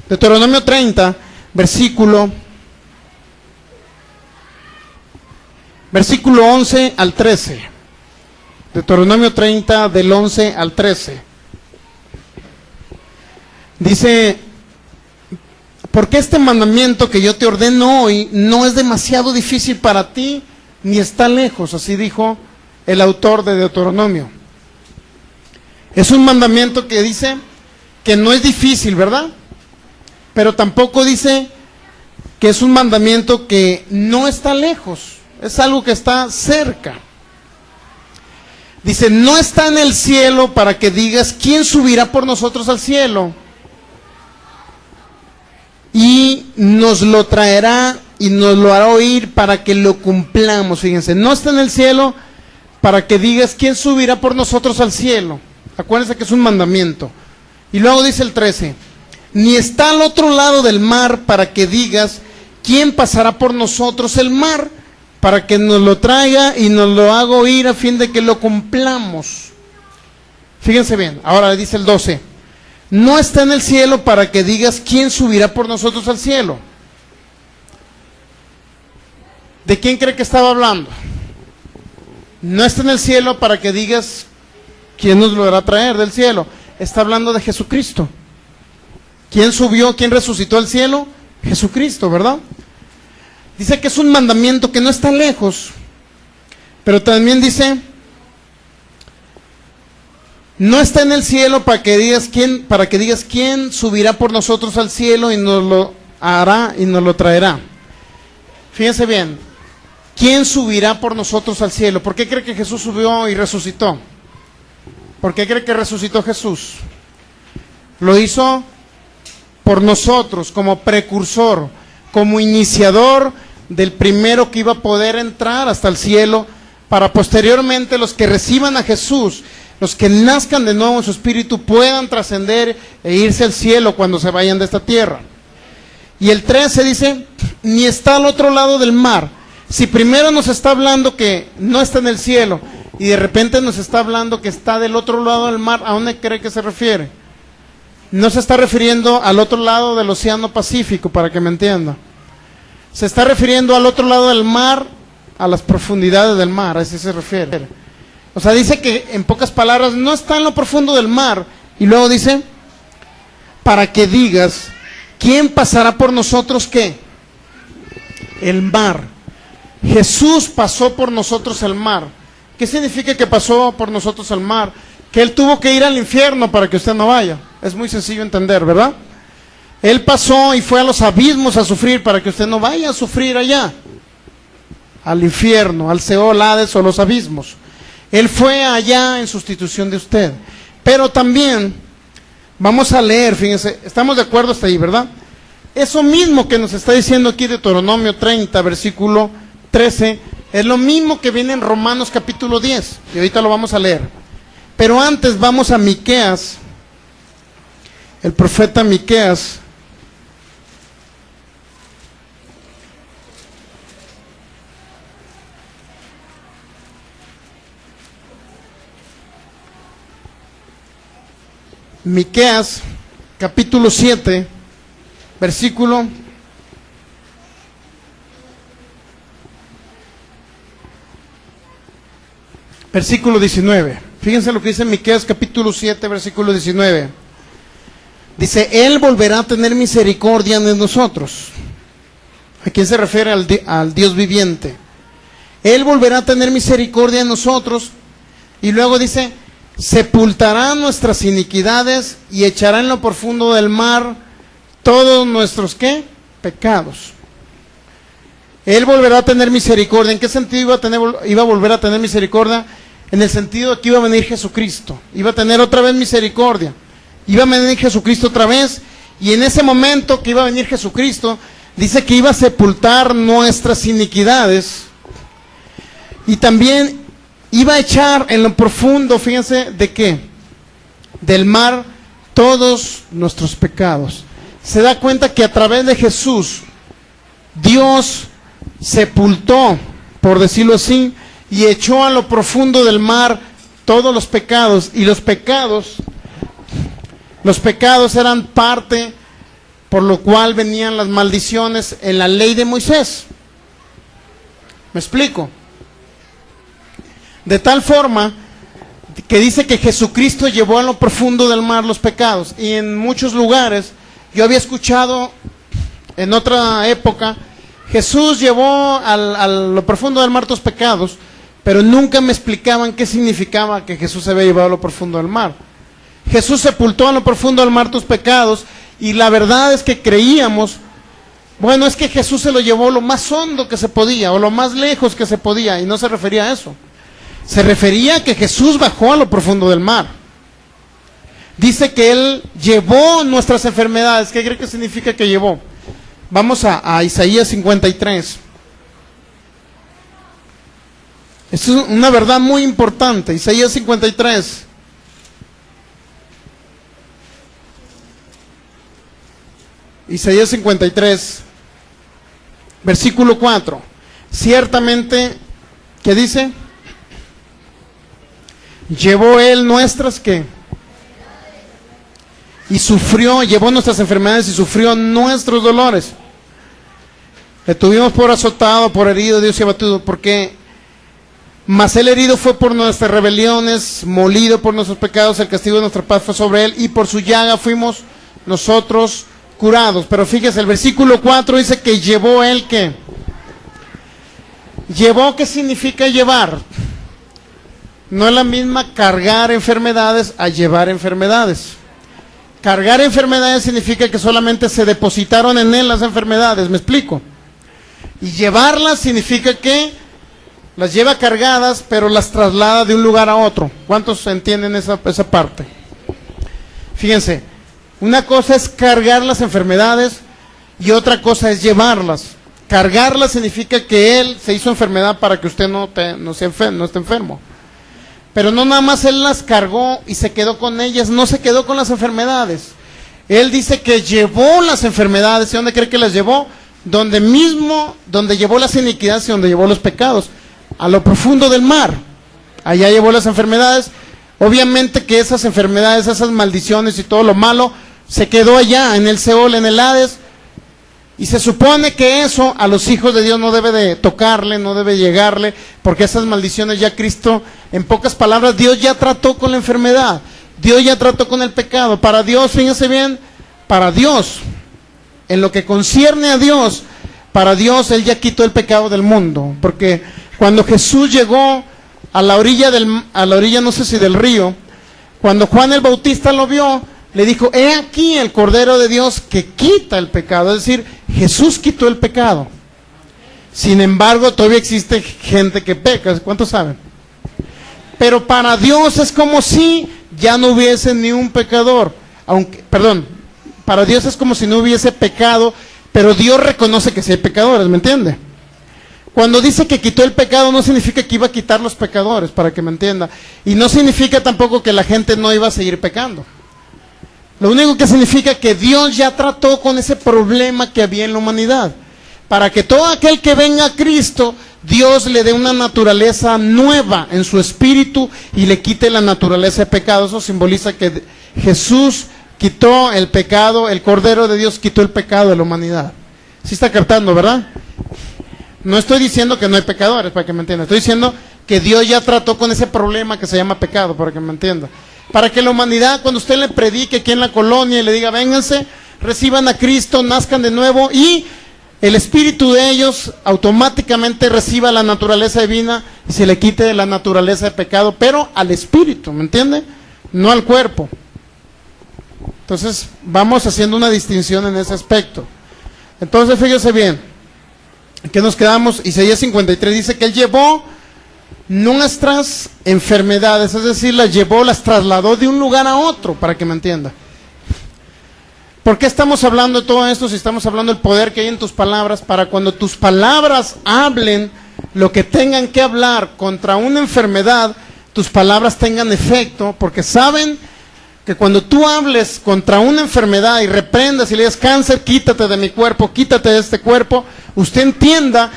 Deuteronomio 30, versículo 11 al 13. Deuteronomio 30, del 11 al 13. Dice: porque este mandamiento que yo te ordeno hoy no es demasiado difícil para ti, ni está lejos, así dijo el autor de Deuteronomio. Es un mandamiento que dice que no es difícil, ¿verdad? Pero tampoco dice que es un mandamiento que no está lejos, es algo que está cerca. Dice: no está en el cielo para que digas, ¿quién subirá por nosotros al cielo? Y nos lo traerá y nos lo hará oír para que lo cumplamos. Fíjense, no está en el cielo para que digas, ¿quién subirá por nosotros al cielo? Acuérdense que es un mandamiento. Y luego dice el 13: ni está al otro lado del mar para que digas, ¿quién pasará por nosotros el mar? Para que nos lo traiga y nos lo haga oír a fin de que lo cumplamos. Fíjense bien, ahora dice el 12: no está en el cielo para que digas, ¿quién subirá por nosotros al cielo? ¿De quién cree que estaba hablando? No está en el cielo para que digas, ¿quién nos lo hará traer del cielo? Está hablando de Jesucristo. ¿Quién subió, quién resucitó al cielo? Jesucristo, ¿verdad? Dice que es un mandamiento que no está lejos, pero también dice: no está en el cielo para que digas quién subirá por nosotros al cielo y nos lo hará y nos lo traerá. Fíjense bien, ¿quién subirá por nosotros al cielo? ¿Por qué cree que Jesús subió y resucitó? ¿Por qué cree que resucitó Jesús? Lo hizo por nosotros, como precursor, como iniciador del primero que iba a poder entrar hasta el cielo, para posteriormente los que reciban a Jesús, los que nazcan de nuevo en su espíritu, puedan trascender e irse al cielo cuando se vayan de esta tierra. Y el 13 dice: ni está al otro lado del mar. Si primero nos está hablando que no está en el cielo, y de repente nos está hablando que está del otro lado del mar, ¿a dónde cree que se refiere? No se está refiriendo al otro lado del Océano Pacífico, para que me entienda. Se está refiriendo al otro lado del mar, a las profundidades del mar, a eso se refiere. O sea, dice que, en pocas palabras, no está en lo profundo del mar. Y luego dice: para que digas, ¿quién pasará por nosotros qué? El mar. Jesús pasó por nosotros el mar. ¿Qué significa que pasó por nosotros el mar? Que Él tuvo que ir al infierno para que usted no vaya. Es muy sencillo entender, ¿verdad? Él pasó y fue a los abismos a sufrir para que usted no vaya a sufrir allá, al infierno, al Seol, Hades o los abismos. Él fue allá en sustitución de usted. Pero también vamos a leer, fíjense, estamos de acuerdo hasta ahí, ¿verdad? Eso mismo que nos está diciendo aquí Deuteronomio 30, versículo 13, es lo mismo que viene en Romanos capítulo 10, y ahorita lo vamos a leer. Pero antes vamos a Miqueas, el profeta Miqueas. Miqueas, capítulo 7, versículo 19. Fíjense lo que dice Miqueas, capítulo 7, versículo 19. Dice: Él volverá a tener misericordia de nosotros. ¿A quién se refiere? Al Dios viviente. Él volverá a tener misericordia de nosotros. Y luego dice: sepultará nuestras iniquidades y echará en lo profundo del mar todos nuestros ¿qué? Pecados. Él volverá a tener misericordia. ¿En qué sentido iba a volver a tener misericordia? En el sentido de que iba a venir Jesucristo. Iba a tener otra vez misericordia. Iba a venir Jesucristo otra vez. Y en ese momento que iba a venir Jesucristo, dice que iba a sepultar nuestras iniquidades. Y también iba a echar en lo profundo, fíjense, ¿de qué? Del mar todos nuestros pecados. Se da cuenta que a través de Jesús, Dios sepultó, por decirlo así, y echó a lo profundo del mar todos los pecados. Y los pecados eran parte, por lo cual venían las maldiciones en la ley de Moisés. ¿Me explico? De tal forma que dice que Jesucristo llevó a lo profundo del mar los pecados. Y en muchos lugares, yo había escuchado en otra época, Jesús llevó a lo profundo del mar tus pecados, pero nunca me explicaban qué significaba que Jesús se había llevado a lo profundo del mar. Jesús sepultó a lo profundo del mar tus pecados, y la verdad es que creíamos, bueno, es que Jesús se lo llevó lo más hondo que se podía, o lo más lejos que se podía, y no se refería a eso. Se refería a que Jesús bajó a lo profundo del mar. Dice que Él llevó nuestras enfermedades. ¿Qué cree que significa que llevó? Vamos a Isaías 53. Esto es una verdad muy importante. Isaías 53. Isaías 53, versículo 4. Ciertamente, ¿qué dice? Llevó Él nuestras, ¿qué? Y sufrió, llevó nuestras enfermedades y sufrió nuestros dolores. Le tuvimos por azotado, por herido, Dios y abatido, porque mas Él herido fue por nuestras rebeliones, molido por nuestros pecados, el castigo de nuestra paz fue sobre Él, y por su llaga fuimos nosotros curados. Pero fíjese, el versículo 4 dice que llevó Él, ¿qué? Llevó, ¿qué significa llevar? No es la misma cargar enfermedades a llevar enfermedades. Cargar enfermedades significa que solamente se depositaron en Él las enfermedades, ¿me explico? Y llevarlas significa que las lleva cargadas, pero las traslada de un lugar a otro. ¿Cuántos entienden esa parte? Fíjense, una cosa es cargar las enfermedades y otra cosa es llevarlas. Cargarlas significa que Él se hizo enfermedad para que usted no esté enfermo. Pero no nada más Él las cargó y se quedó con ellas, no se quedó con las enfermedades. Él dice que llevó las enfermedades. ¿Y dónde cree que las llevó? Donde llevó las iniquidades y donde llevó los pecados. A lo profundo del mar. Allá llevó las enfermedades. Obviamente que esas enfermedades, esas maldiciones y todo lo malo, se quedó allá, en el Seol, en el Hades. Y se supone que eso a los hijos de Dios no debe de tocarle, no debe llegarle, porque esas maldiciones ya Cristo, en pocas palabras, Dios ya trató con la enfermedad, Dios ya trató con el pecado. Para Dios, fíjense bien, para Dios, en lo que concierne a Dios, para Dios Él ya quitó el pecado del mundo, porque cuando Jesús llegó a la orilla no sé si del río, cuando Juan el Bautista lo vio, le dijo, he aquí el Cordero de Dios que quita el pecado. Es decir, Jesús quitó el pecado. Sin embargo, todavía existe gente que peca. ¿Cuántos saben? Pero para Dios es como si ya no hubiese ni un pecador. Para Dios es como si no hubiese pecado, pero Dios reconoce que sí hay pecadores, ¿me entiende? Cuando dice que quitó el pecado, no significa que iba a quitar los pecadores, para que me entienda. Y no significa tampoco que la gente no iba a seguir pecando. Lo único que significa que Dios ya trató con ese problema que había en la humanidad. Para que todo aquel que venga a Cristo, Dios le dé una naturaleza nueva en su espíritu y le quite la naturaleza de pecado. Eso simboliza que Jesús quitó el pecado, el Cordero de Dios quitó el pecado de la humanidad. ¿Sí está captando, verdad? No estoy diciendo que no hay pecadores, para que me entienda. Estoy diciendo que Dios ya trató con ese problema que se llama pecado, para que me entienda. Para que la humanidad, cuando usted le predique aquí en la colonia y le diga, vénganse, reciban a Cristo, nazcan de nuevo, y el espíritu de ellos automáticamente reciba la naturaleza divina y se le quite la naturaleza de pecado, pero al espíritu, ¿me entiende? No al cuerpo. Entonces, vamos haciendo una distinción en ese aspecto. Entonces, fíjese bien, ¿qué nos quedamos? Isaías 53 dice que Él llevó nuestras enfermedades, es decir, las trasladó de un lugar a otro, para que me entienda. ¿Por qué estamos hablando de todo esto? Si estamos hablando del poder que hay en tus palabras, para cuando tus palabras hablen lo que tengan que hablar contra una enfermedad, tus palabras tengan efecto, porque saben que cuando tú hables contra una enfermedad y reprendas y le digas, cáncer, quítate de mi cuerpo, quítate de este cuerpo, usted entienda,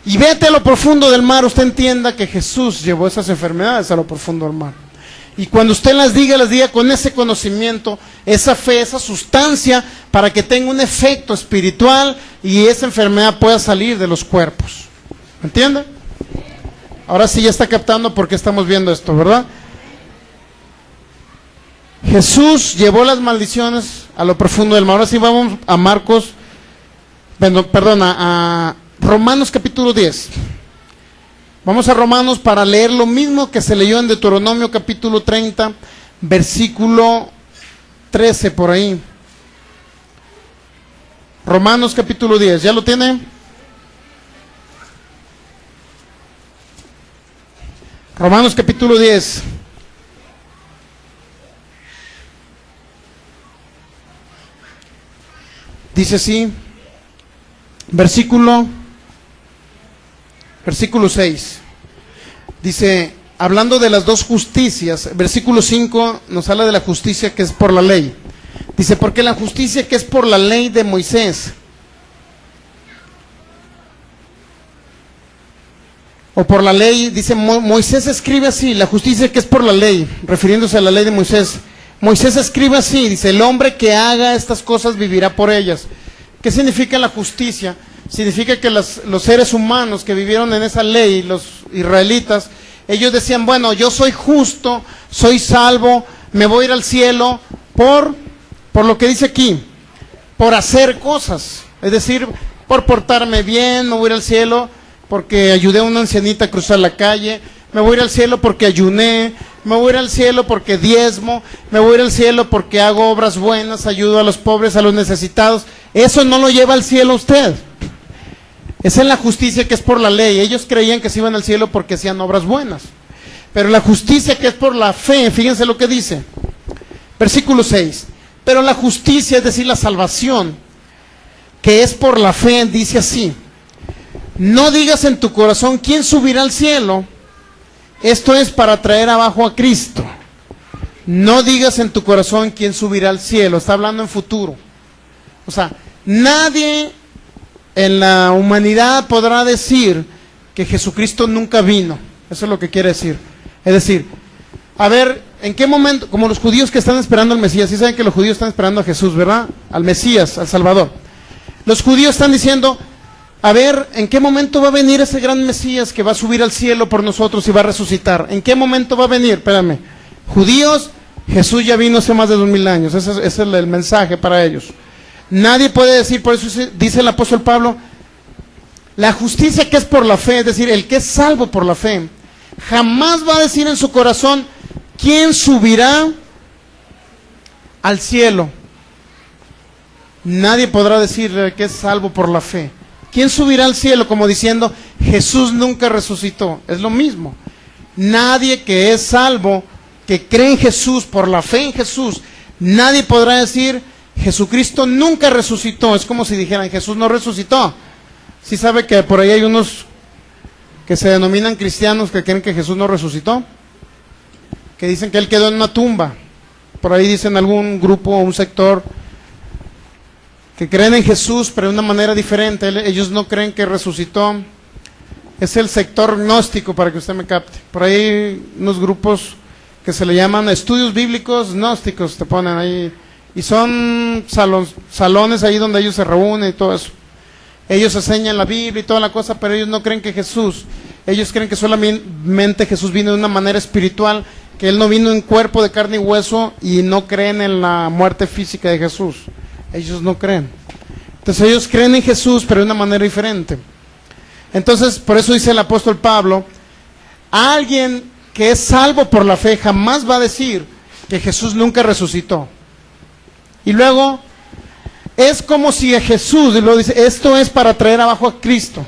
y vete a lo profundo del mar, usted entienda que Jesús llevó esas enfermedades a lo profundo del mar. Y cuando usted las diga con ese conocimiento, esa fe, esa sustancia, para que tenga un efecto espiritual y esa enfermedad pueda salir de los cuerpos. ¿Me entiende? Ahora sí ya está captando por qué estamos viendo esto, ¿verdad? Jesús llevó las maldiciones a lo profundo del mar. Ahora sí vamos a a Romanos capítulo 10. Vamos a Romanos para leer lo mismo que se leyó en Deuteronomio capítulo 30, versículo 13 por ahí. Romanos capítulo 10, ¿ya lo tiene? Romanos capítulo 10. Dice así, versículo 6. Dice, hablando de las dos justicias, versículo 5 nos habla de la justicia que es por la ley. Dice, porque la justicia que es por la ley de Moisés, o por la ley, dice, Moisés escribe así, la justicia que es por la ley, refiriéndose a la ley de Moisés. Moisés escribe así, dice, el hombre que haga estas cosas vivirá por ellas. ¿Qué significa la justicia? Significa que los seres humanos que vivieron en esa ley, los israelitas, ellos decían, bueno, yo soy justo, soy salvo, me voy a ir al cielo por lo que dice aquí, por hacer cosas, es decir, por portarme bien, me voy a ir al cielo porque ayudé a una ancianita a cruzar la calle, me voy a ir al cielo porque ayuné, me voy a ir al cielo porque diezmo, me voy a ir al cielo porque hago obras buenas, ayudo a los pobres, a los necesitados. Eso no lo lleva al cielo usted. Esa es la justicia que es por la ley. Ellos creían que se iban al cielo porque hacían obras buenas. Pero la justicia que es por la fe, fíjense lo que dice. Versículo 6. Pero la justicia, es decir, la salvación, que es por la fe, dice así. No digas en tu corazón, ¿quién subirá al cielo? Esto es para traer abajo a Cristo. No digas en tu corazón, ¿quién subirá al cielo? Está hablando en futuro. O sea, nadie en la humanidad podrá decir que Jesucristo nunca vino. Eso es lo que quiere decir. Es decir, a ver, ¿en qué momento? Como los judíos que están esperando al Mesías. Sí saben que los judíos están esperando a Jesús, ¿verdad? Al Mesías, al Salvador. Los judíos están diciendo, a ver, ¿en qué momento va a venir ese gran Mesías que va a subir al cielo por nosotros y va a resucitar? ¿En qué momento va a venir? Espérame. Judíos, Jesús ya vino hace más de 2000 años. Ese es el mensaje para ellos. Nadie puede decir, por eso dice el apóstol Pablo, la justicia que es por la fe, es decir, el que es salvo por la fe, jamás va a decir en su corazón, ¿quién subirá al cielo? Nadie podrá decir que es salvo por la fe. ¿Quién subirá al cielo? Como diciendo, Jesús nunca resucitó. Es lo mismo. Nadie que es salvo, que cree en Jesús, por la fe en Jesús, nadie podrá decir, Jesucristo nunca resucitó. Es como si dijeran, Jesús no resucitó. ¿Sí sabe que por ahí hay unos que se denominan cristianos que creen que Jesús no resucitó? Que dicen que Él quedó en una tumba. Por ahí dicen algún grupo o un sector que creen en Jesús, pero de una manera diferente. Ellos no creen que resucitó. Es el sector gnóstico, para que usted me capte. Por ahí hay unos grupos que se le llaman estudios bíblicos gnósticos, te ponen ahí. Y son salones ahí donde ellos se reúnen y todo eso. Ellos enseñan la Biblia y toda la cosa, pero ellos no creen que Jesús, ellos creen que solamente Jesús vino de una manera espiritual, que Él no vino en cuerpo de carne y hueso, y no creen en la muerte física de Jesús. Ellos no creen. Entonces ellos creen en Jesús, pero de una manera diferente. Entonces, por eso dice el apóstol Pablo, alguien que es salvo por la fe jamás va a decir que Jesús nunca resucitó. Y luego, es como si a Jesús, y lo dice, esto es para traer abajo a Cristo.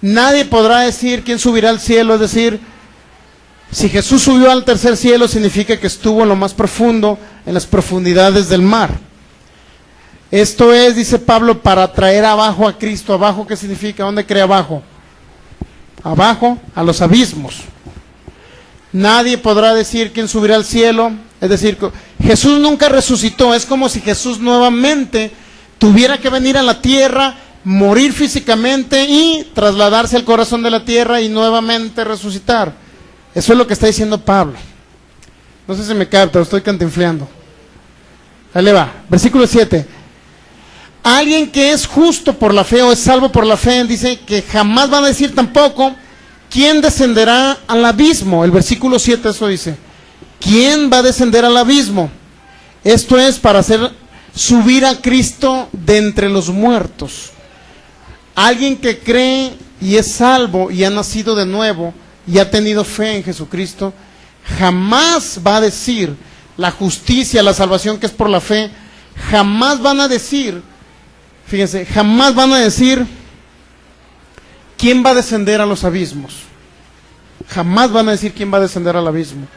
Nadie podrá decir quién subirá al cielo, es decir, si Jesús subió al tercer cielo, significa que estuvo en lo más profundo, en las profundidades del mar. Esto es, dice Pablo, para traer abajo a Cristo. ¿Abajo qué significa? ¿Dónde cree abajo? Abajo, a los abismos. Nadie podrá decir quién subirá al cielo. Es decir, Jesús nunca resucitó. Es como si Jesús nuevamente tuviera que venir a la tierra, morir físicamente y trasladarse al corazón de la tierra y nuevamente resucitar. Eso es lo que está diciendo Pablo. No sé si me capta, estoy cantinfleando. Ahí le va, versículo 7. Alguien que es justo por la fe o es salvo por la fe, dice que jamás van a decir tampoco, ¿quién descenderá al abismo? El versículo 7 eso dice. ¿Quién va a descender al abismo? Esto es para hacer subir a Cristo de entre los muertos. Alguien que cree y es salvo y ha nacido de nuevo y ha tenido fe en Jesucristo, jamás va a decir la justicia, la salvación que es por la fe, jamás van a decir, fíjense, jamás van a decir quién va a descender a los abismos. Jamás van a decir quién va a descender al abismo.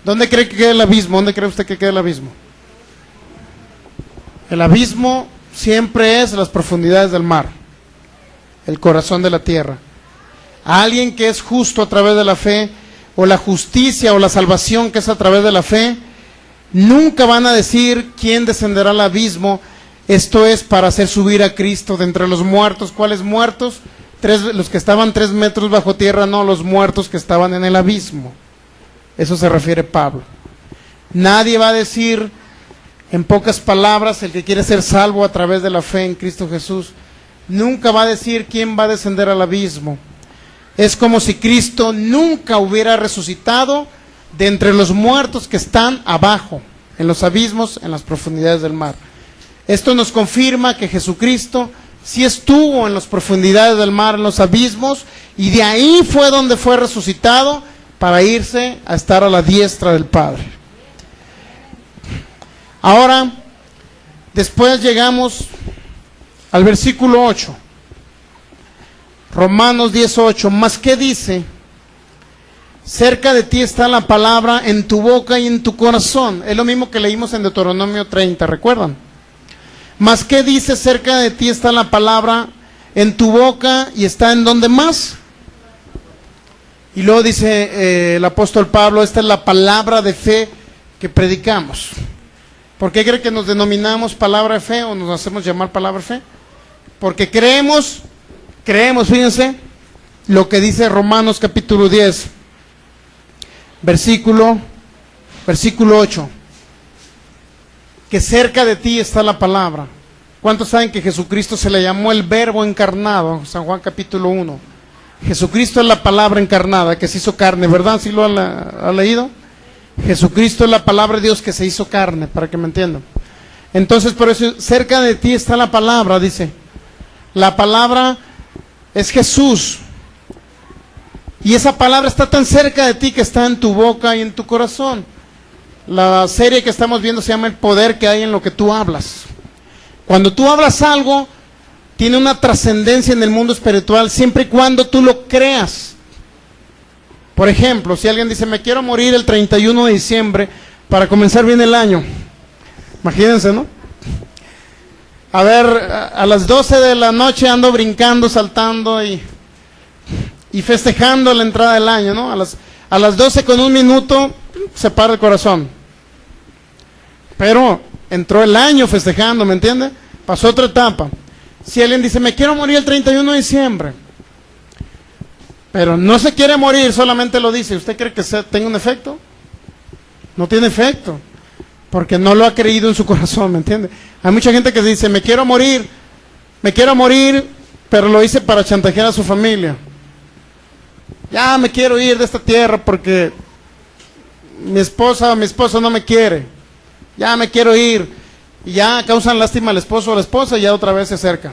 ¿Dónde cree que queda el abismo? ¿Dónde cree usted que queda el abismo? El abismo siempre es las profundidades del mar, el corazón de la tierra. A alguien que es justo a través de la fe, o la justicia o la salvación que es a través de la fe, nunca van a decir quién descenderá al abismo. Esto es para hacer subir a Cristo de entre los muertos. ¿Cuáles muertos? Los que estaban 3 metros bajo tierra, no, los muertos que estaban en el abismo. Eso se refiere Pablo. Nadie va a decir, en pocas palabras, el que quiere ser salvo a través de la fe en Cristo Jesús, nunca va a decir quién va a descender al abismo. Es como si Cristo nunca hubiera resucitado de entre los muertos que están abajo, en los abismos, en las profundidades del mar. Esto nos confirma que Jesucristo sí estuvo en las profundidades del mar, en los abismos, y de ahí fue donde fue resucitado para irse a estar a la diestra del Padre. Ahora, después llegamos al versículo 8. Romanos 10:8, ¿más qué dice? Cerca de ti está la palabra en tu boca y en tu corazón. Es lo mismo que leímos en Deuteronomio 30, ¿recuerdan? ¿Más qué dice? Cerca de ti está la palabra en tu boca y está en donde más. Y luego dice el apóstol Pablo, esta es la palabra de fe que predicamos. ¿Por qué cree que nos denominamos palabra de fe o nos hacemos llamar palabra de fe? Porque creemos, fíjense, lo que dice Romanos capítulo 10, versículo 8, que cerca de ti está la palabra. ¿Cuántos saben que Jesucristo se le llamó el verbo encarnado? San Juan capítulo 1. Jesucristo es la palabra encarnada que se hizo carne, ¿verdad? ¿Sí lo ha leído? Jesucristo es la palabra de Dios que se hizo carne, para que me entiendan. Entonces, por eso, cerca de ti está la palabra, dice. La palabra es Jesús. Y esa palabra está tan cerca de ti que está en tu boca y en tu corazón. La serie que estamos viendo se llama El poder que hay en lo que tú hablas. Cuando tú hablas algo, tiene una trascendencia en el mundo espiritual siempre y cuando tú lo creas. Por ejemplo, si alguien dice, me quiero morir el 31 de diciembre para comenzar bien el año. Imagínense, ¿no? A ver, a las 12 de la noche ando brincando, saltando y festejando la entrada del año, ¿no? A las 12 con 1 minuto se para el corazón. Pero entró el año festejando, ¿me entiende? Pasó otra etapa. Si alguien dice, me quiero morir el 31 de diciembre, pero no se quiere morir, solamente lo dice, ¿usted cree que tenga un efecto? No tiene efecto, porque no lo ha creído en su corazón, ¿me entiende? Hay mucha gente que dice, me quiero morir, pero lo hice para chantajear a su familia. Ya me quiero ir de esta tierra porque mi esposa o mi esposo no me quiere. Ya me quiero ir. Y ya causan lástima al esposo o la esposa y ya otra vez se acerca.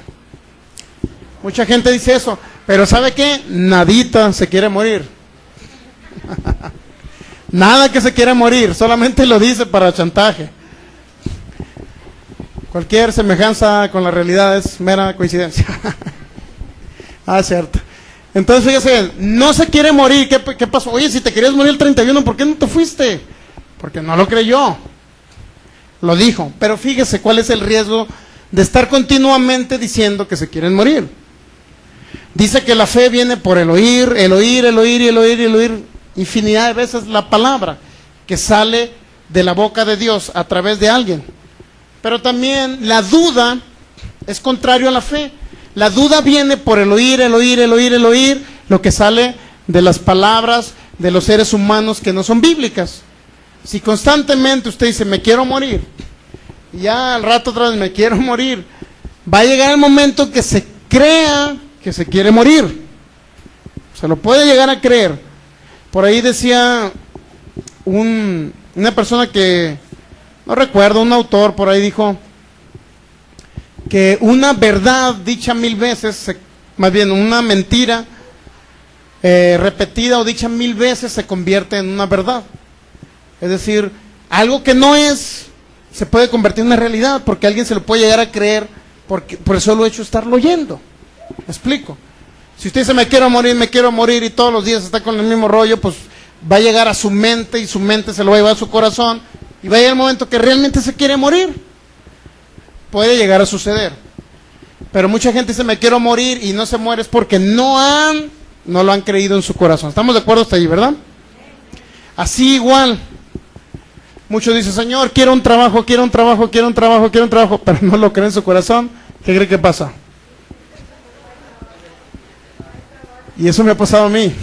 Mucha gente dice eso, pero ¿sabe qué? Nadita se quiere morir. Nada que se quiera morir, solamente lo dice para chantaje. Cualquier semejanza con la realidad es mera coincidencia. Cierto. Entonces fíjese, no se quiere morir. ¿Qué pasó? Oye, si te querías morir el 31, ¿por qué no te fuiste? Porque no lo creyó. Lo dijo. Pero fíjese cuál es el riesgo de estar continuamente diciendo que se quieren morir. Dice que la fe viene por el oír, infinidad de veces la palabra que sale de la boca de Dios a través de alguien. Pero también la duda es contrario a la fe. La duda viene por el oír, lo que sale de las palabras de los seres humanos que no son bíblicas. Si constantemente usted dice, me quiero morir, y ya al rato otra vez me quiero morir, va a llegar el momento que se crea que se quiere morir. Se lo puede llegar a creer. Por ahí decía una persona que, no recuerdo, un autor por ahí dijo que una verdad dicha 1000 veces, más bien una mentira repetida o dicha 1000 veces se convierte en una verdad. Es decir, algo que no es, se puede convertir en una realidad, porque alguien se lo puede llegar a creer por el solo hecho de estarlo oyendo. ¿Me explico? Si usted dice, me quiero morir, y todos los días está con el mismo rollo, pues va a llegar a su mente, y su mente se lo va a llevar a su corazón, y va a llegar el momento que realmente se quiere morir. Puede llegar a suceder. Pero mucha gente dice, me quiero morir, y no se muere, es porque no lo han creído en su corazón. ¿Estamos de acuerdo hasta ahí, verdad? Así igual. Muchos dicen, Señor, quiero un trabajo, pero no lo creen en su corazón. ¿Qué cree que pasa? Y eso me ha pasado a mí.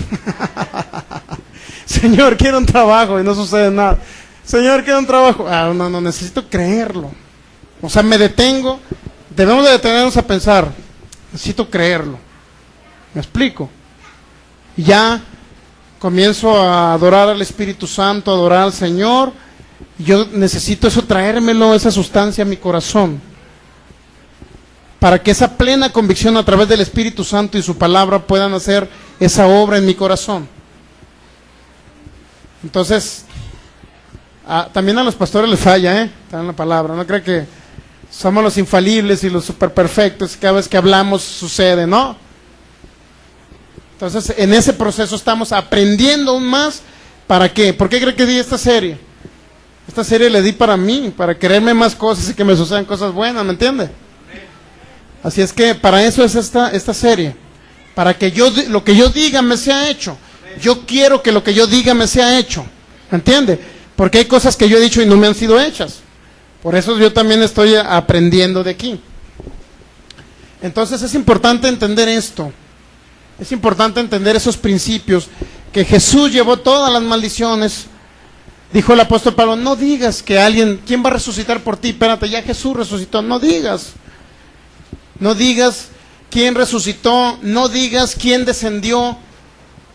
Señor, quiero un trabajo, y no sucede nada. Señor, quiero un trabajo. No, necesito creerlo. O sea, me detengo. Debemos de detenernos a pensar, necesito creerlo. ¿Me explico? Y ya comienzo a adorar al Espíritu Santo, a adorar al Señor. Yo necesito eso, traérmelo, esa sustancia a mi corazón, para que esa plena convicción a través del Espíritu Santo y su palabra puedan hacer esa obra en mi corazón. Entonces, también a los pastores les falla, está en la palabra. No creo que somos los infalibles y los superperfectos, cada vez que hablamos sucede, ¿no? Entonces, en ese proceso estamos aprendiendo aún más. ¿Para qué? ¿Por qué cree que di esta serie? Esta serie le di para mí, para quererme más cosas y que me sucedan cosas buenas, ¿me entiende? Así es que para eso es esta serie, para que lo que yo diga me sea hecho. Yo quiero que lo que yo diga me sea hecho, ¿me entiende? Porque hay cosas que yo he dicho y no me han sido hechas. Por eso yo también estoy aprendiendo de aquí. Entonces es importante entender esto. Es importante entender esos principios, que Jesús llevó todas las maldiciones. Dijo el apóstol Pablo, no digas que alguien, ¿quién va a resucitar por ti? Espérate, ya Jesús resucitó. No digas quién resucitó, no digas quién descendió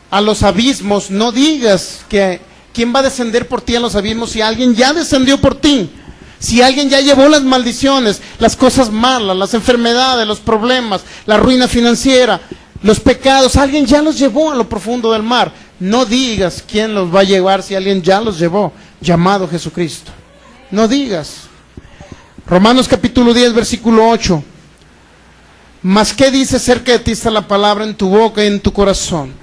a los abismos, no digas que quién va a descender por ti a los abismos si alguien ya descendió por ti, si alguien ya llevó las maldiciones, las cosas malas, las enfermedades, los problemas, la ruina financiera, los pecados, alguien ya los llevó a lo profundo del mar. No digas quién los va a llevar si alguien ya los llevó, llamado Jesucristo. No digas. Romanos capítulo 10, versículo 8. Mas ¿qué dice? Cerca de ti está la palabra en tu boca y en tu corazón.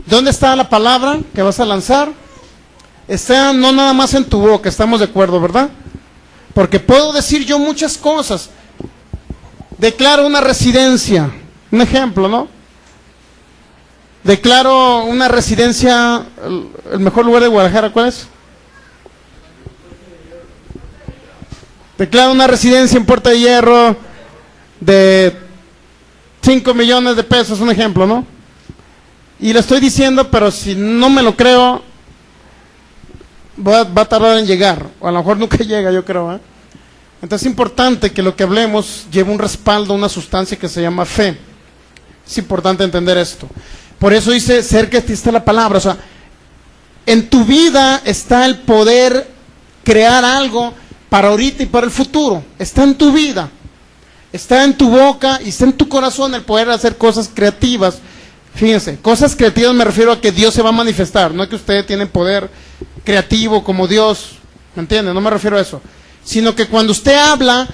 ¿Dónde está la palabra que vas a lanzar? Está no nada más en tu boca, estamos de acuerdo, ¿verdad? Porque puedo decir yo muchas cosas. Declaro una residencia, un ejemplo, ¿no? Declaro una residencia, el mejor lugar de Guadalajara, ¿cuál es? Declaro una residencia en Puerta de Hierro de 5 millones de pesos, un ejemplo, ¿no? Y lo estoy diciendo, pero si no me lo creo, va a tardar en llegar, o a lo mejor nunca llega, yo creo, ¿eh? Entonces es importante que lo que hablemos lleve un respaldo, una sustancia que se llama fe. Es importante entender esto. Por eso dice, cerca de ti está la palabra. O sea, en tu vida está el poder crear algo para ahorita y para el futuro. Está en tu vida. Está en tu boca y está en tu corazón el poder hacer cosas creativas. Fíjense, cosas creativas me refiero a que Dios se va a manifestar. No es que ustedes tienen poder creativo como Dios. ¿Me entienden? No me refiero a eso. Sino que cuando usted habla,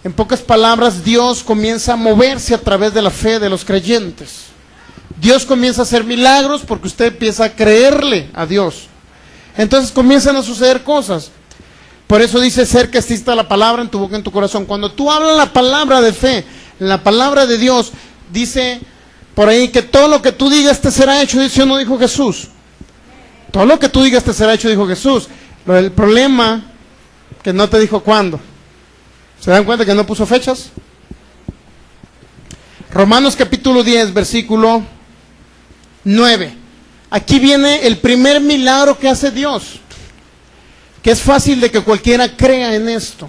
en pocas palabras, Dios comienza a moverse a través de la fe de los creyentes. Dios comienza a hacer milagros porque usted empieza a creerle a Dios. Entonces comienzan a suceder cosas. Por eso dice, cerca está la palabra en tu boca y en tu corazón. Cuando tú hablas la palabra de fe, la palabra de Dios, dice por ahí que todo lo que tú digas te será hecho, dice o no, dijo Jesús. Todo lo que tú digas te será hecho, dijo Jesús. El problema, que no te dijo cuándo. ¿Se dan cuenta que no puso fechas? Romanos capítulo 10, versículo 9. Aquí viene el primer milagro que hace Dios. que es fácil de que cualquiera crea en esto.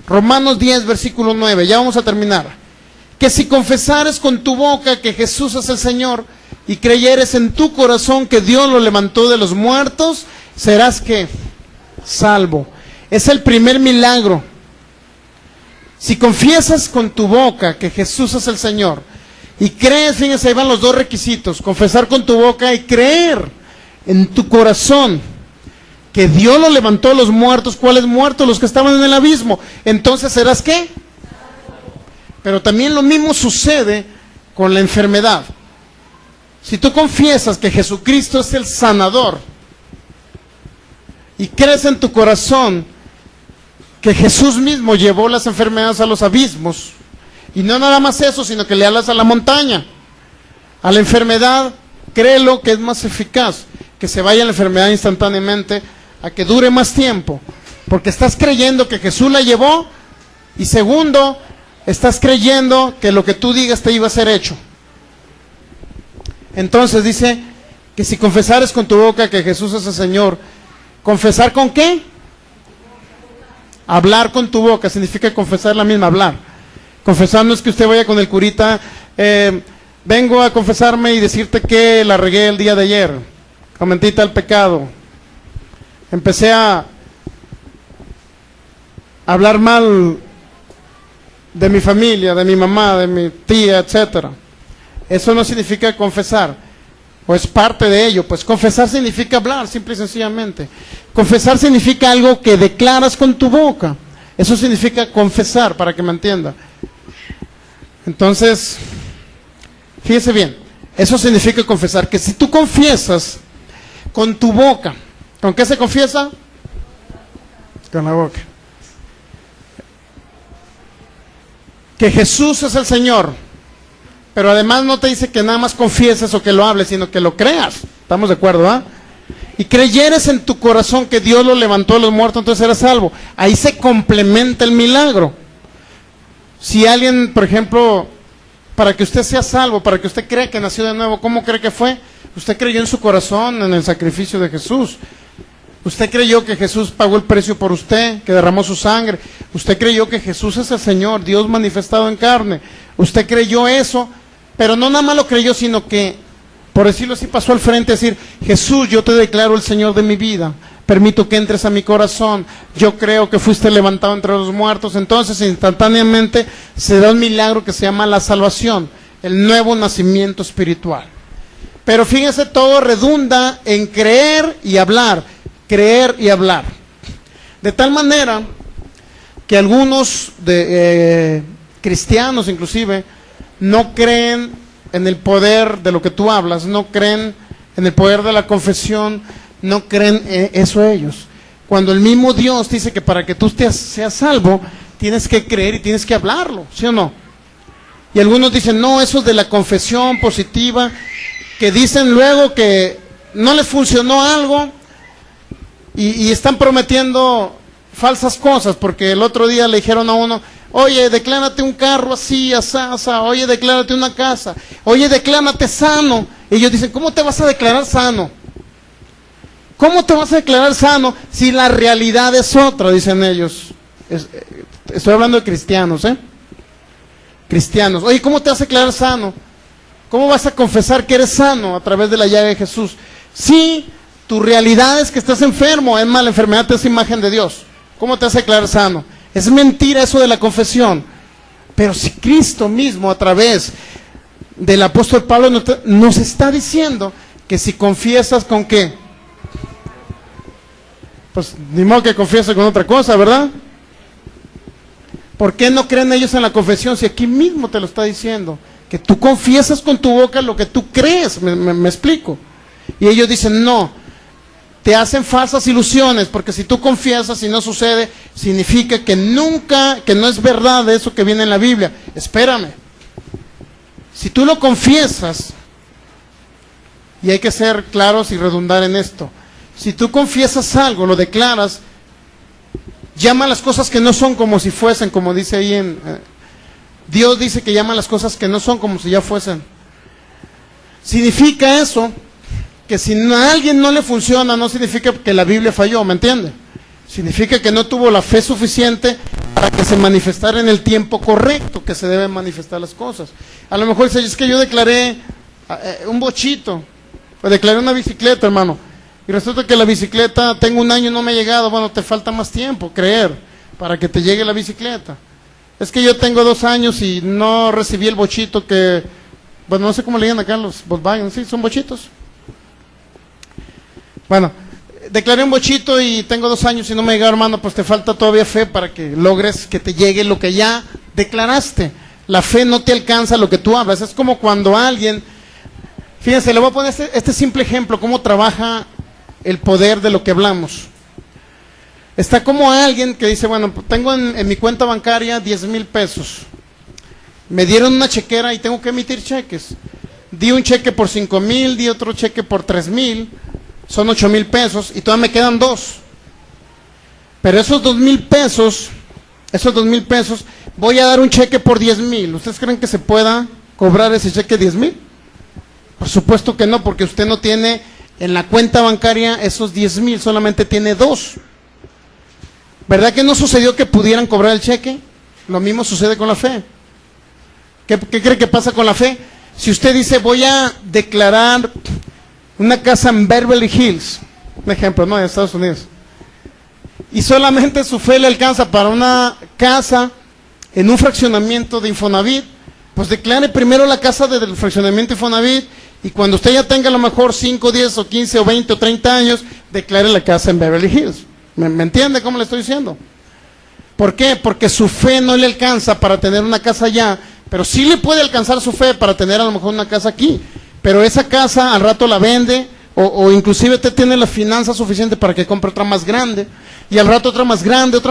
Romanos 10, versículo 9, ya vamos a terminar. Que si confesares con tu boca que Jesús es el Señor y creyeres en tu corazón que Dios lo levantó de los muertos, serás ¿qué? Salvo. Es el primer milagro. Si confiesas con tu boca que Jesús es el Señor y crees, fíjense, ahí van los dos requisitos: confesar con tu boca y creer en tu corazón que Dios lo levantó de los muertos. ¿Cuáles muertos? Los que estaban en el abismo. Entonces serás ¿qué? Pero también lo mismo sucede con la enfermedad. Si tú confiesas que Jesucristo es el sanador y crees en tu corazón que Jesús mismo llevó las enfermedades a los abismos, y no nada más eso, sino que le hablas a la montaña, a la enfermedad, créelo que es más eficaz que se vaya la enfermedad instantáneamente a que dure más tiempo, porque estás creyendo que Jesús la llevó, y segundo, estás creyendo que lo que tú digas te iba a ser hecho. Entonces dice que si confesares con tu boca que Jesús es el Señor, ¿confesar con qué? Hablar con tu boca significa confesar la misma, hablar. Confesar no es que usted vaya con el curita, vengo a confesarme y decirte que la regué el día de ayer, cometí tal pecado, empecé a hablar mal de mi familia, de mi mamá, de mi tía, etcétera. Eso no significa confesar, o es parte de ello. Pues confesar significa hablar, simple y sencillamente. Confesar significa algo que declaras con tu boca. Eso significa confesar, para que me entienda. Entonces, fíjese bien, eso significa confesar, que si tú confiesas con tu boca, ¿con qué se confiesa? Con la boca. Que Jesús es el Señor, pero además no te dice que nada más confieses o que lo hables, sino que lo creas. ¿Estamos de acuerdo, ah? Y creyeres en tu corazón que Dios lo levantó de los muertos, entonces eres salvo. Ahí se complementa el milagro. Si alguien, por ejemplo, para que usted sea salvo, para que usted crea que nació de nuevo, ¿cómo cree que fue? Usted creyó en su corazón, en el sacrificio de Jesús. Usted creyó que Jesús pagó el precio por usted, que derramó su sangre. Usted creyó que Jesús es el Señor, Dios manifestado en carne. Usted creyó eso, pero no nada más lo creyó, sino que, por decirlo así, pasó al frente a decir: Jesús, yo te declaro el Señor de mi vida, permito que entres a mi corazón, yo creo que fuiste levantado entre los muertos. Entonces instantáneamente se da un milagro que se llama la salvación, el nuevo nacimiento espiritual. Pero fíjense, todo redunda en creer y hablar, creer y hablar. De tal manera que algunos cristianos inclusive no creen en el poder de lo que tú hablas, no creen en el poder de la confesión, no creen eso ellos. Cuando el mismo Dios dice que para que tú seas salvo, tienes que creer y tienes que hablarlo, ¿sí o no? Y algunos dicen, no, eso es de la confesión positiva, que dicen luego que no les funcionó algo y están prometiendo falsas cosas, porque el otro día le dijeron a uno: oye, declárate un carro así, asá, oye, declárate una casa, oye, declárate sano. Y ellos dicen, ¿cómo te vas a declarar sano? ¿Cómo te vas a declarar sano si la realidad es otra? Dicen ellos. Estoy hablando de cristianos, cristianos. Oye, ¿cómo te vas a declarar sano? ¿Cómo vas a confesar que eres sano a través de la llaga de Jesús? Sí, tu realidad es que estás enfermo. Es más, la enfermedad te es imagen de Dios. ¿Cómo te vas a declarar sano? Es mentira eso de la confesión. Pero si Cristo mismo, a través del apóstol Pablo, nos está diciendo que si confiesas con qué, pues ni modo que confieses con otra cosa, ¿verdad? ¿Por qué no creen ellos en la confesión si aquí mismo te lo está diciendo? Que tú confiesas con tu boca lo que tú crees, me explico. Y ellos dicen, no, te hacen falsas ilusiones, porque si tú confiesas y no sucede, significa que nunca, que no es verdad eso que viene en la Biblia. Espérame, si tú lo confiesas, y hay que ser claros y redundar en esto, si tú confiesas algo, lo declaras, llama las cosas que no son como si fuesen, como dice ahí en... Dios dice que llama las cosas que no son como si ya fuesen. Significa eso que si a alguien no le funciona, no significa que la Biblia falló, ¿me entiende? Significa que no tuvo la fe suficiente para que se manifestara en el tiempo correcto que se deben manifestar las cosas. A lo mejor dice, es que yo declaré un bochito, o declaré una bicicleta, hermano, y resulta que la bicicleta, tengo un año y no me ha llegado. Bueno, te falta más tiempo, creer, para que te llegue la bicicleta. Es que yo tengo 2 años y no recibí el bochito que, bueno, no sé cómo le llaman acá los Volkswagen, sí, son bochitos. Bueno, declaré un bochito y tengo 2 años y no me llegó, hermano, pues te falta todavía fe para que logres que te llegue lo que ya declaraste. La fe no te alcanza lo que tú hablas. Es como cuando alguien, fíjense, le voy a poner este simple ejemplo, cómo trabaja el poder de lo que hablamos. Está como alguien que dice, bueno, tengo en mi cuenta bancaria 10,000 pesos. Me dieron una chequera y tengo que emitir cheques. Di un cheque por 5,000, di otro cheque por 3,000, son 8,000 pesos y todavía me quedan 2. Pero esos 2,000 pesos, voy a dar un cheque por 10,000. ¿Ustedes creen que se pueda cobrar ese cheque 10,000? Por supuesto que no, porque usted no tiene en la cuenta bancaria esos 10,000, solamente tiene 2. ¿Verdad que no sucedió que pudieran cobrar el cheque? Lo mismo sucede con la fe. ¿Qué cree que pasa con la fe? Si usted dice, voy a declarar una casa en Beverly Hills, un ejemplo, ¿no? En Estados Unidos, y solamente su fe le alcanza para una casa en un fraccionamiento de Infonavit, pues declare primero la casa del fraccionamiento Infonavit, y cuando usted ya tenga a lo mejor 5, 10 o 15 o 20 o 30 años, declare la casa en Beverly Hills. ¿Me entiende cómo le estoy diciendo? ¿Por qué? Porque su fe no le alcanza para tener una casa allá, pero sí le puede alcanzar su fe para tener a lo mejor una casa aquí. Pero esa casa al rato la vende, o inclusive usted tiene la finanza suficiente para que compre otra más grande, y al rato otra más grande,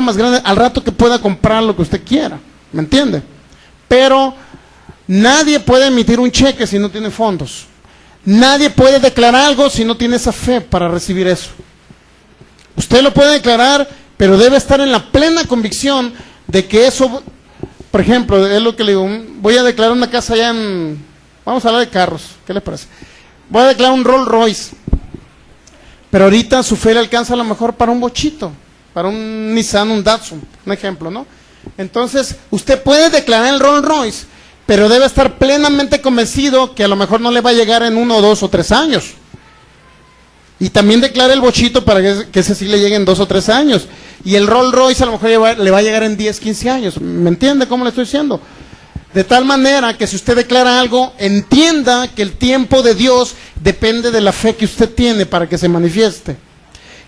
al rato que pueda comprar lo que usted quiera. ¿Me entiende? Pero nadie puede emitir un cheque si no tiene fondos. Nadie puede declarar algo si no tiene esa fe para recibir eso. Usted lo puede declarar, pero debe estar en la plena convicción de que eso, por ejemplo, es lo que le digo, voy a declarar una casa allá en, vamos a hablar de carros, ¿qué les parece? Voy a declarar un Rolls Royce, pero ahorita su fe le alcanza a lo mejor para un bochito, para un Nissan, un Datsun, un ejemplo, ¿no? Entonces, usted puede declarar el Rolls Royce, pero debe estar plenamente convencido que a lo mejor no le va a llegar en 1, 2 o 3 años. Y también declara el bochito para que ese sí le llegue en 2 o 3 años. Y el Rolls Royce a lo mejor le va a llegar en 10, 15 años. ¿Me entiende cómo le estoy diciendo? De tal manera que si usted declara algo, entienda que el tiempo de Dios depende de la fe que usted tiene para que se manifieste.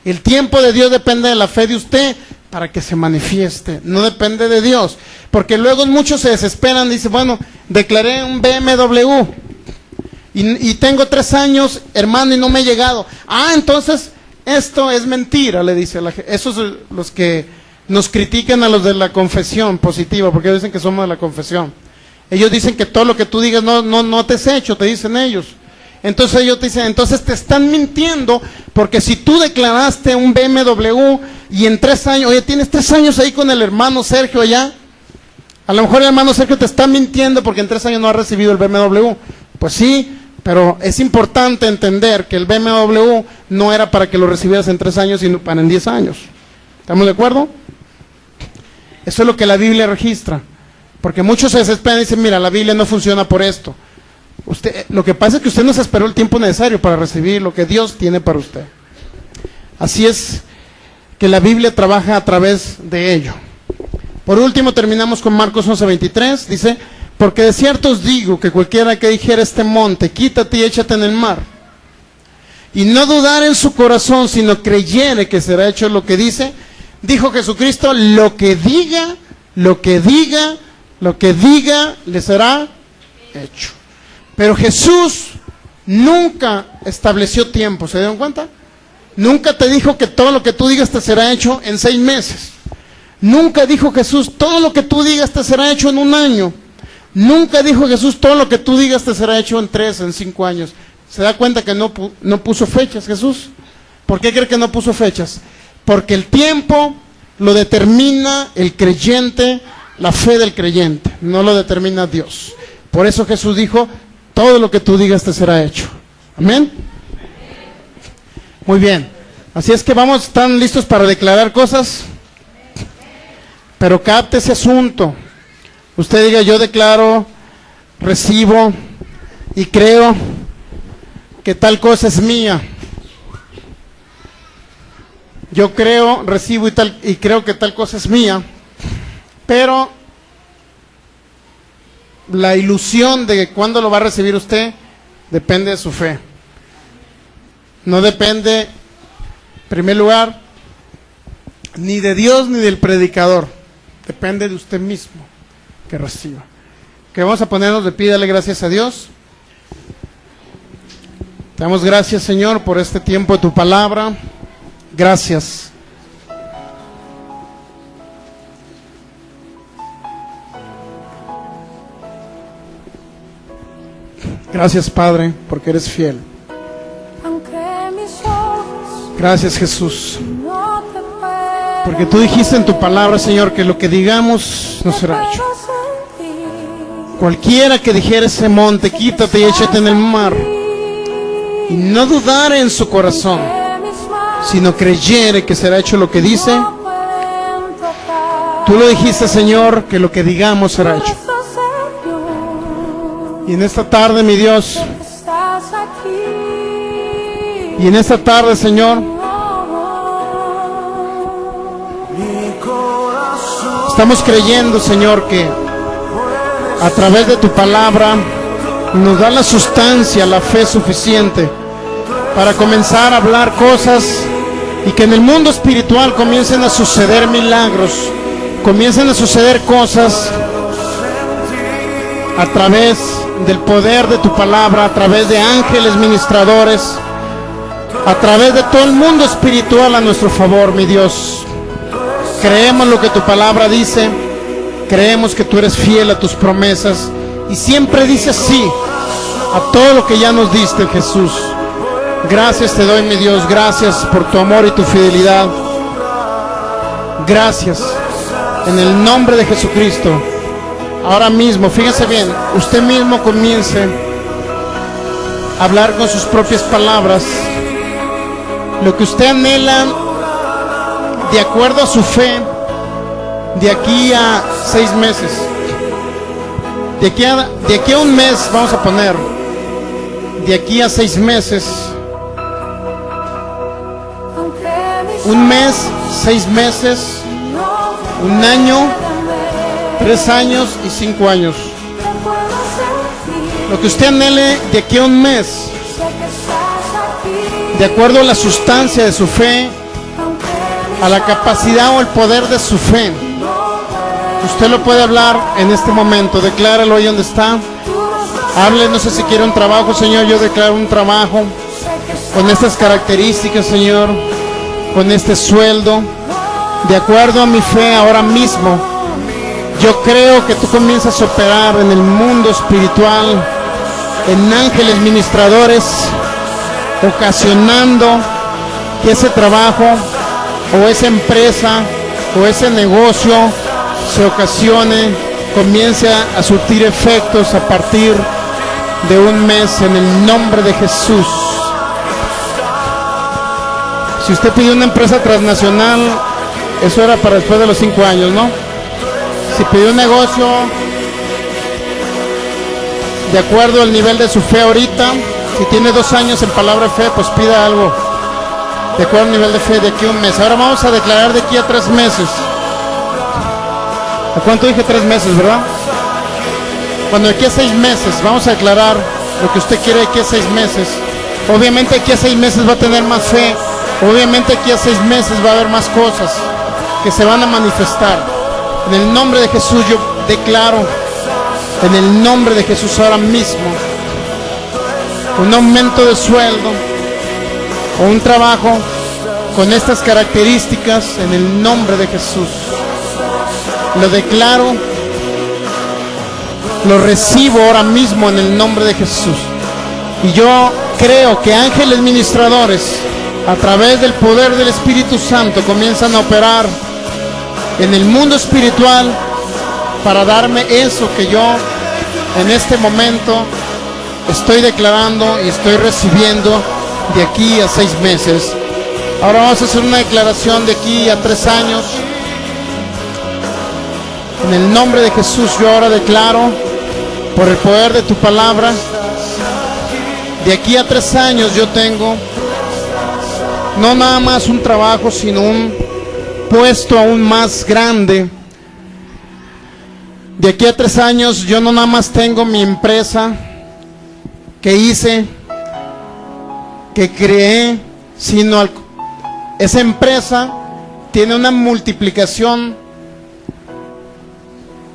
El tiempo de Dios depende de la fe de usted para que se manifieste. No depende de Dios. Porque luego muchos se desesperan y dicen, bueno, declaré un BMW. Y tengo 3 años, hermano, y no me he llegado. Ah, entonces, esto es mentira, le dice la gente. Esos son los que nos critican a los de la confesión positiva, porque ellos dicen que somos de la confesión. Ellos dicen que todo lo que tú digas no te es hecho, te dicen ellos. Entonces ellos te dicen, entonces te están mintiendo, porque si tú declaraste un BMW y en 3 años, oye, tienes 3 años ahí con el hermano Sergio allá, a lo mejor el hermano Sergio te está mintiendo porque en 3 años no ha recibido el BMW. Pues sí, pero es importante entender que el BMW no era para que lo recibieras en 3 años, sino para en 10 años. ¿Estamos de acuerdo? Eso es lo que la Biblia registra. Porque muchos se desesperan y dicen, mira, la Biblia no funciona por esto. Lo que pasa es que usted no se esperó el tiempo necesario para recibir lo que Dios tiene para usted. Así es que la Biblia trabaja a través de ello. Por último, terminamos con Marcos 11:23. Dice, porque de cierto os digo que cualquiera que dijera este monte, quítate y échate en el mar, y no dudar en su corazón, sino creyere que será hecho lo que dice, dijo Jesucristo, lo que diga, le será hecho. Pero Jesús nunca estableció tiempo, ¿se dieron cuenta? Nunca te dijo que todo lo que tú digas te será hecho en 6 meses. Nunca dijo Jesús, todo lo que tú digas te será hecho en 1 año. Nunca dijo Jesús, todo lo que tú digas te será hecho en 3, en 5 años. ¿Se da cuenta que no puso fechas Jesús? ¿Por qué cree que no puso fechas? Porque el tiempo lo determina el creyente, la fe del creyente, no lo determina Dios. Por eso Jesús dijo, todo lo que tú digas te será hecho. Amén. Muy bien. Así es que vamos, ¿están listos para declarar cosas? Pero capte ese asunto. Usted diga, yo declaro, recibo y creo que tal cosa es mía. Yo creo, recibo y creo que tal cosa es mía. Pero la ilusión de cuándo lo va a recibir usted depende de su fe. No depende, en primer lugar, ni de Dios ni del predicador. Depende de usted mismo que reciba. Que vamos a ponernos de pie, dale gracias a Dios. Te damos gracias, Señor, por este tiempo de tu palabra. Gracias. Gracias, Padre, porque eres fiel. Gracias, Jesús, porque tú dijiste en tu palabra, Señor, que lo que digamos no será hecho. Cualquiera que dijera ese monte, quítate y échate en el mar, y no dudare en su corazón, sino creyere que será hecho lo que dice, tú lo dijiste, Señor, que lo que digamos será hecho. Y en esta tarde, mi Dios, y en esta tarde, Señor, estamos creyendo, Señor, que a través de tu palabra nos da la sustancia, la fe suficiente para comenzar a hablar cosas y que en el mundo espiritual comiencen a suceder milagros, comiencen a suceder cosas a través del poder de tu palabra, a través de ángeles ministradores, a través de todo el mundo espiritual a nuestro favor, mi Dios. Creemos lo que tu palabra dice, creemos que tú eres fiel a tus promesas y siempre dices sí a todo lo que ya nos diste, Jesús. Gracias te doy, mi Dios, gracias por tu amor y tu fidelidad. Gracias, en el nombre de Jesucristo. Ahora mismo, fíjense bien, usted mismo comience a hablar con sus propias palabras lo que usted anhela de acuerdo a su fe de aquí a 6 meses. De aquí a un mes, vamos a poner, de aquí a 6 meses, un mes, 6 meses, un año, 3 años y 5 años. Lo que usted anhele de aquí a un mes, de acuerdo a la sustancia de su fe, a la capacidad o el poder de su fe, usted lo puede hablar en este momento. Decláralo ahí donde está. Hable, no sé si quiere un trabajo, Señor. Yo declaro un trabajo con estas características, Señor, con este sueldo, de acuerdo a mi fe ahora mismo. Yo creo que tú comienzas a operar en el mundo espiritual, en ángeles ministradores, ocasionando que ese trabajo o esa empresa o ese negocio se ocasione, comience a surtir efectos a partir de un mes, en el nombre de Jesús. Si usted pidió una empresa transnacional, eso era para después de los 5 años, ¿no? Si pidió un negocio, de acuerdo al nivel de su fe ahorita, si tiene 2 años en palabra de fe, pues pida algo de acuerdo al nivel de fe de aquí a un mes. Ahora vamos a declarar de aquí a 3 meses. ¿A cuánto dije 3 meses, verdad? Cuando de aquí a 6 meses, vamos a declarar lo que usted quiere de aquí a 6 meses. Obviamente aquí a 6 meses va a tener más fe. Obviamente aquí a 6 meses va a haber más cosas que se van a manifestar. En el nombre de Jesús yo declaro, en el nombre de Jesús ahora mismo, un aumento de sueldo o un trabajo con estas características en el nombre de Jesús. Lo declaro, lo recibo ahora mismo en el nombre de Jesús. Y yo creo que ángeles ministradores, a través del poder del Espíritu Santo, comienzan a operar en el mundo espiritual para darme eso que yo en este momento estoy declarando y estoy recibiendo de aquí a 6 meses. Ahora vamos a hacer una declaración de aquí a 3 años. En el nombre de Jesús yo ahora declaro, por el poder de tu palabra, de aquí a 3 años yo tengo no nada más un trabajo, sino un puesto aún más grande. De aquí a 3 años yo no nada más tengo mi empresa que hice, que creé, sino esa empresa tiene una multiplicación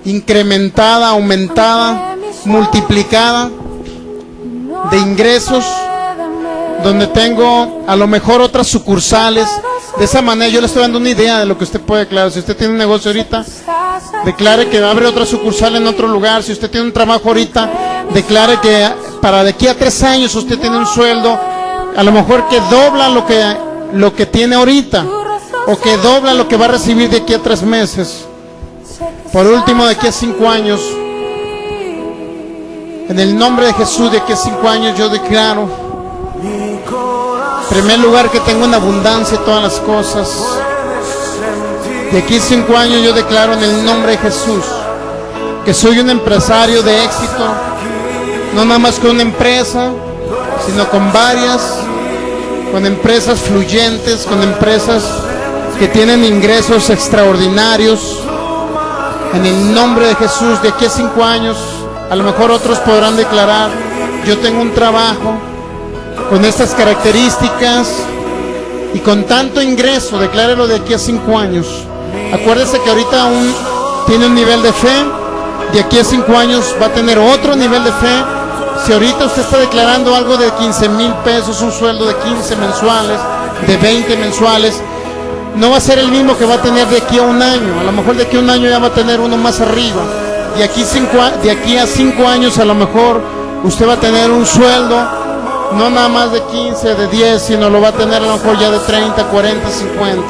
incrementada, aumentada, multiplicada de ingresos, donde tengo a lo mejor otras sucursales. De esa manera yo le estoy dando una idea de lo que usted puede declarar. Si usted tiene un negocio ahorita, declare que abre otra sucursal en otro lugar. Si usted tiene un trabajo ahorita, declare que para de aquí a 3 años usted tiene un sueldo, a lo mejor que dobla lo que tiene ahorita, o que dobla lo que va a recibir de aquí a 3 meses. Por último, de aquí a 5 años, en el nombre de Jesús, de aquí a 5 años yo declaro, en primer lugar, que tengo una abundancia de todas las cosas. De aquí a 5 años yo declaro en el nombre de Jesús que soy un empresario de éxito, no nada más con una empresa, sino con varias, con empresas fluyentes, con empresas que tienen ingresos extraordinarios. En el nombre de Jesús, de aquí a 5 años, a lo mejor otros podrán declarar, yo tengo un trabajo con estas características y con tanto ingreso. Declárelo de aquí a 5 años. Acuérdese que ahorita aún tiene un nivel de fe, de aquí a 5 años va a tener otro nivel de fe. Si ahorita usted está declarando algo de 15,000 pesos, un sueldo de 15 mensuales, de 20 mensuales, no va a ser el mismo que va a tener de aquí a 1 año. A lo mejor de aquí a 1 año ya va a tener uno más arriba. De aquí a 5 años a lo mejor usted va a tener un sueldo no nada más de 15, de 10, sino lo va a tener a lo mejor ya de 30, 40, 50.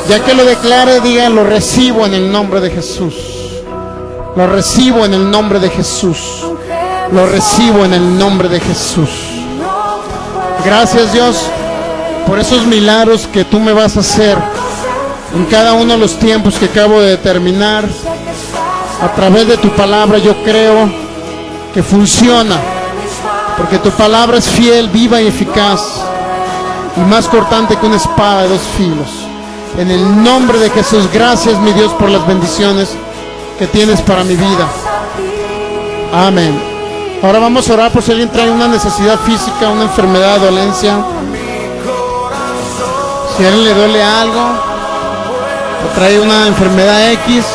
Ya que lo declare, diga, lo recibo en el nombre de Jesús. Lo recibo en el nombre de Jesús. Lo recibo en el nombre de Jesús. Gracias, Dios, por esos milagros que tú me vas a hacer en cada uno de los tiempos que acabo de determinar. A través de tu palabra yo creo que funciona, porque tu palabra es fiel, viva y eficaz, y más cortante que una espada de 2 filos. En el nombre de Jesús, gracias, mi Dios, por las bendiciones que tienes para mi vida. Amén. Ahora vamos a orar por si alguien trae una necesidad física, una enfermedad, dolencia. Si a alguien le duele algo, o trae una enfermedad X,